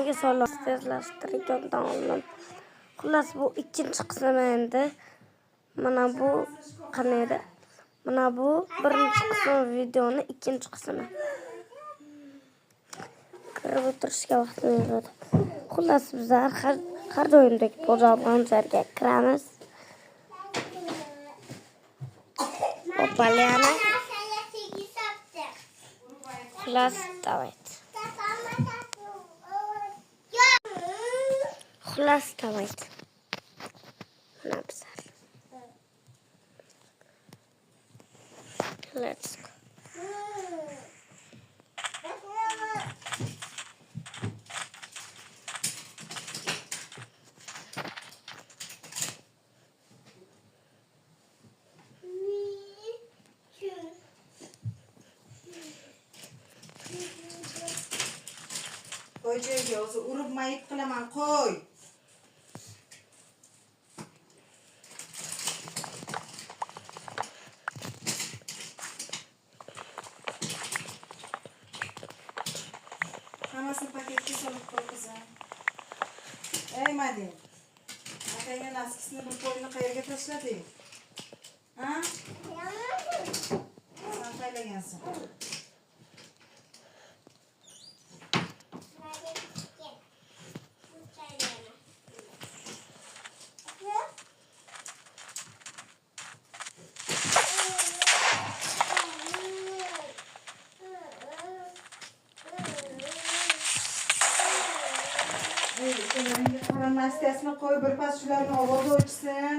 nimaga solasiz tezlashtirgan olim. Xullas bu ikkinchi qismi endi. Mana bu qanday? Mana bu birinchi qism videoni ikkinchi qismi. Kirib o'tirishga vaqtimiz yo'q. Xullas bizlar har doimdek bozorga kiramiz. Opalyana. Xullas давайте. Xullas давайте. Mana bizlar. Let's go. Qo'y joyga, o'zi urib mayib qilaman, qo'y. Hammasini paketga solib qo'y qizim. Ey Madin. Atayga naskisini bir qo'yni qayerga tashlading? Ha? Sen qaylagansan. Nastiyasini qo'y, bir pas shularni ovozi o'chsin.